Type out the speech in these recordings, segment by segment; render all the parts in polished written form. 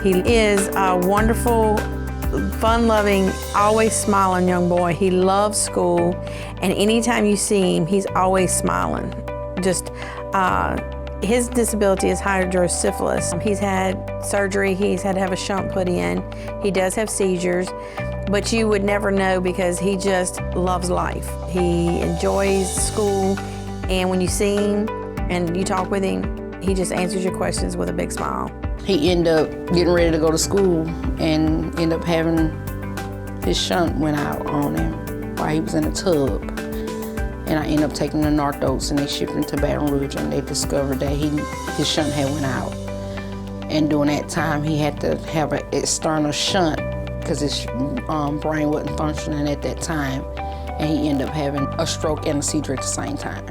He is a wonderful, fun-loving, always smiling young boy. He loves school, and anytime you see him, he's always smiling. Just, his disability is hydrocephalus. He's had surgery, he's had to have a shunt put in. He does have seizures, but you would never know because he just loves life. He enjoys school, and when you see him and you talk with him, he just answers your questions with a big smile. He ended up getting ready to go to school and ended up having his shunt went out on him while he was in a tub. And I ended up taking the Northos and they shipped him to Baton Rouge and they discovered that his shunt had went out. And during that time, he had to have an external shunt because his brain wasn't functioning at that time. And he ended up having a stroke and a seizure at the same time.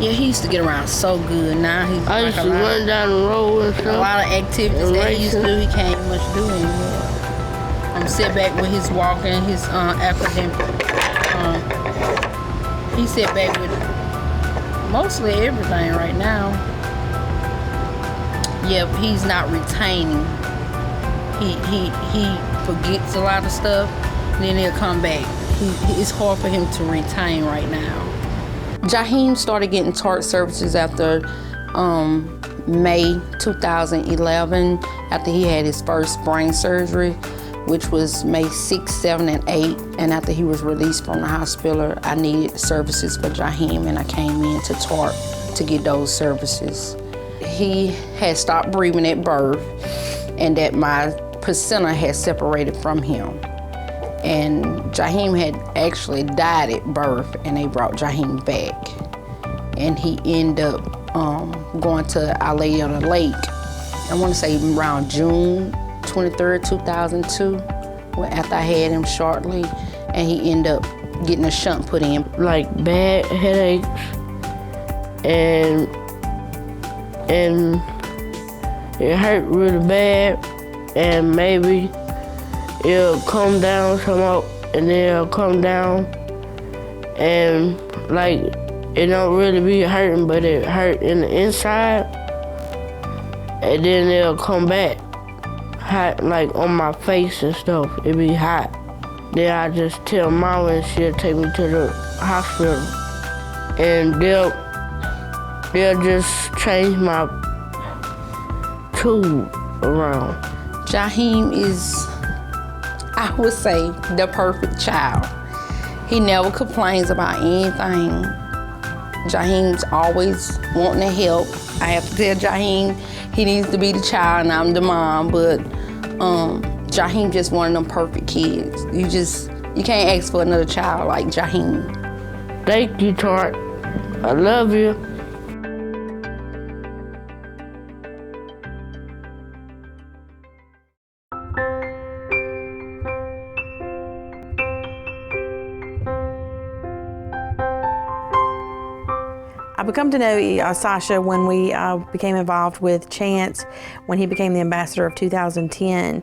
Yeah, he used to get around so good. Now he's I used to run down the road and stuff. A lot of activities that he used to do, he can't much do anymore. Sit back with his walking, his academic. He sit back with mostly everything right now. Yeah, he's not retaining. He forgets a lot of stuff, then he'll come back. It's hard for him to retain right now. Jaheim started getting TARC services after May 2011, after he had his first brain surgery, which was May 6, 7, and 8. And after he was released from the hospital, I needed services for Jaheim, and I came in to TARC to get those services. He had stopped breathing at birth, and that my placenta had separated from him. And Jaheim had actually died at birth, and they brought Jaheim back. And he ended up going to Our Lady of the Lake, I want to say around June 23rd, 2002, after I had him shortly, and he ended up getting a shunt put in. Like bad headaches, and it hurt really bad, and maybe it'll come down somehow, and then it'll come down, and like it don't really be hurting, but it hurt in the inside, and then it'll come back hot, like on my face and stuff. It be hot. Then I just tell Mama, and she'll take me to the hospital, and they'll just change my tube around. Jaheim is, I would say, the perfect child. He never complains about anything. Jaheim's always wanting to help. I have to tell Jaheim he needs to be the child and I'm the mom, but Jaheim just one of them perfect kids. You can't ask for another child like Jaheim. Thank you, TARC. I love you. I become to know Sasha when we became involved with Chance, when he became the ambassador of 2010.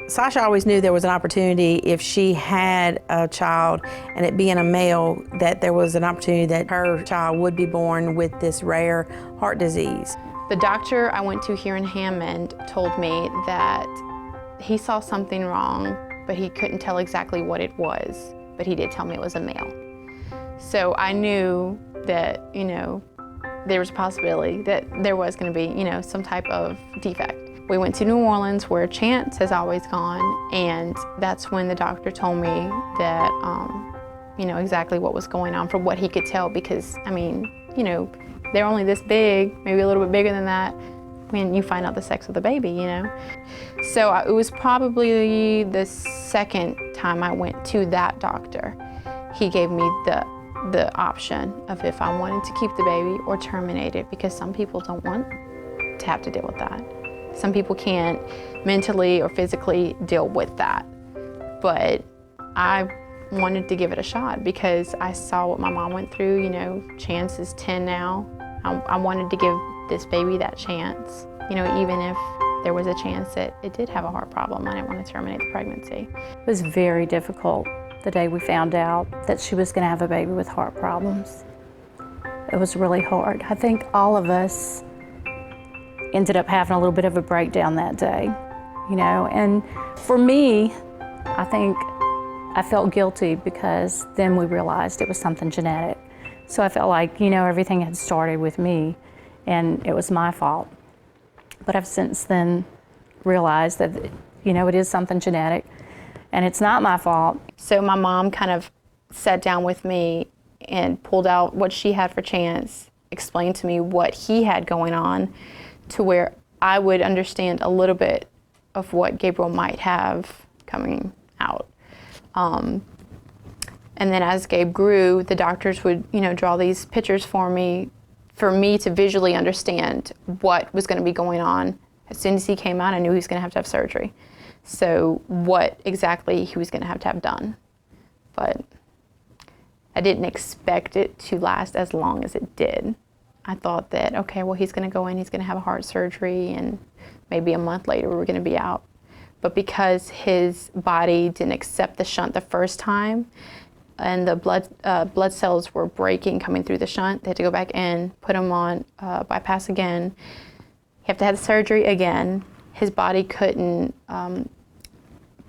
Sasha always knew there was an opportunity if she had a child, and it being a male, that there was an opportunity that her child would be born with this rare heart disease. The doctor I went to here in Hammond told me that he saw something wrong, but he couldn't tell exactly what it was, but he did tell me it was a male. So I knew that, there was a possibility that there was going to be, some type of defect. We went to New Orleans, where Chance has always gone, and that's when the doctor told me that, exactly what was going on from what he could tell, because, they're only this big, maybe a little bit bigger than that, when you find out the sex of the baby, So it was probably the second time I went to that doctor. He gave me the option of if I wanted to keep the baby or terminate it, because some people don't want to have to deal with that. Some people can't mentally or physically deal with that. But I wanted to give it a shot because I saw what my mom went through. Chance is 10 now. I wanted to give this baby that chance, even if there was a chance that it did have a heart problem. I didn't want to terminate the pregnancy. It was very difficult the day we found out that she was going to have a baby with heart problems. It was really hard. I think all of us ended up having a little bit of a breakdown that day, you know. And for me, I think I felt guilty because then we realized it was something genetic. So I felt like, you know, everything had started with me and it was my fault. But I've since then realized that, you know, it is something genetic and it's not my fault. So my mom kind of sat down with me and pulled out what she had for Chance, explained to me what he had going on, to where I would understand a little bit of what Gabriel might have coming out. And then as Gabe grew, the doctors would, you know, draw these pictures for me to visually understand what was going to be going on. As soon as he came out, I knew he was going to have surgery. So what exactly he was going to have done. But I didn't expect it to last as long as it did. I thought that, okay, well, he's going to go in, he's going to have a heart surgery, and maybe a month later we were going to be out. But because his body didn't accept the shunt the first time, and the blood cells were breaking coming through the shunt, they had to go back in, put him on bypass again. He had to have the surgery again. His body couldn't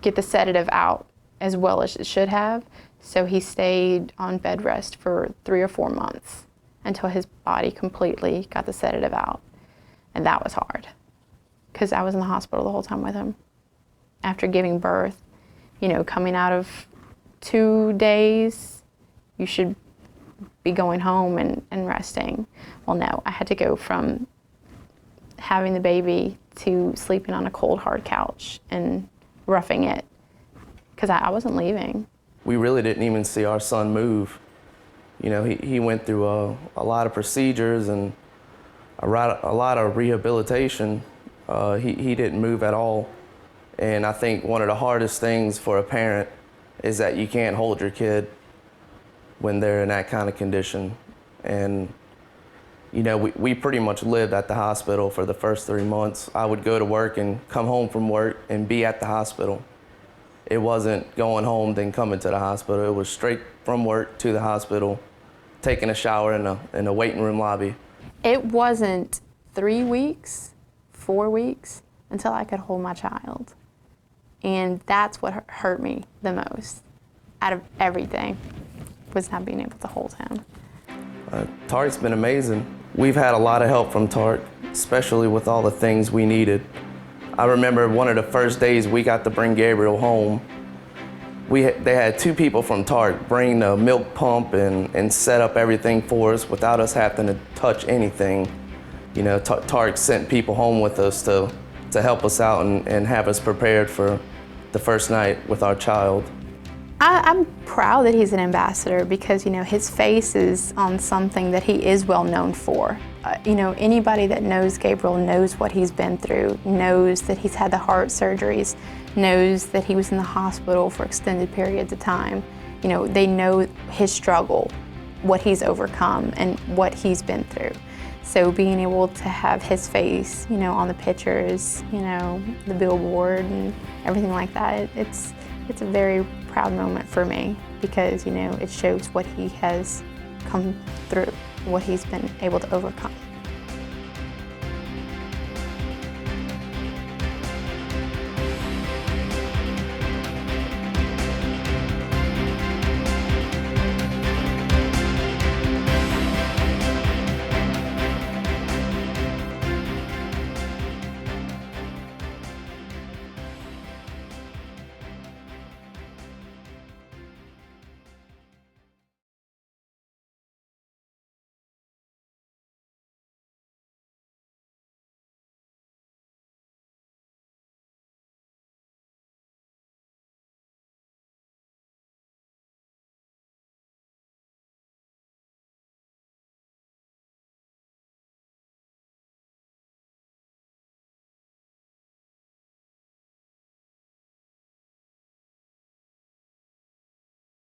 get the sedative out as well as it should have, so he stayed on bed rest for 3 or 4 months until his body completely got the sedative out. And that was hard, because I was in the hospital the whole time with him. After giving birth, you know, coming out of 2 days, you should be going home and resting. Well, no, I had to go from having the baby to sleeping on a cold, hard couch and roughing it, because I wasn't leaving. We really didn't even see our son move. You know, he went through a lot of procedures and a lot of rehabilitation. He didn't move at all. And I think one of the hardest things for a parent is that you can't hold your kid when they're in that kind of condition. And, you know, we pretty much lived at the hospital for the first 3 months. I would go to work and come home from work and be at the hospital. It wasn't going home then coming to the hospital. It was straight from work to the hospital, taking a shower in a waiting room lobby. It wasn't 3 weeks, 4 weeks until I could hold my child. And that's what hurt me the most out of everything, was not being able to hold him. TARC's been amazing. We've had a lot of help from TARC, especially with all the things we needed. I remember one of the first days we got to bring Gabriel home. They had 2 people from TARC bring the milk pump and set up everything for us without us having to touch anything. You know, TARC sent people home with us to help us out and have us prepared for the first night with our child. I'm proud that he's an ambassador, because, you know, his face is on something that he is well known for. You know, anybody that knows Gabriel knows what he's been through, knows that he's had the heart surgeries, knows that he was in the hospital for extended periods of time. You know, they know his struggle, what he's overcome, and what he's been through. So being able to have his face, you know, on the pictures, you know, the billboard and everything like that, it's a very proud moment for me, because, you know, it shows what he has come through, what he's been able to overcome.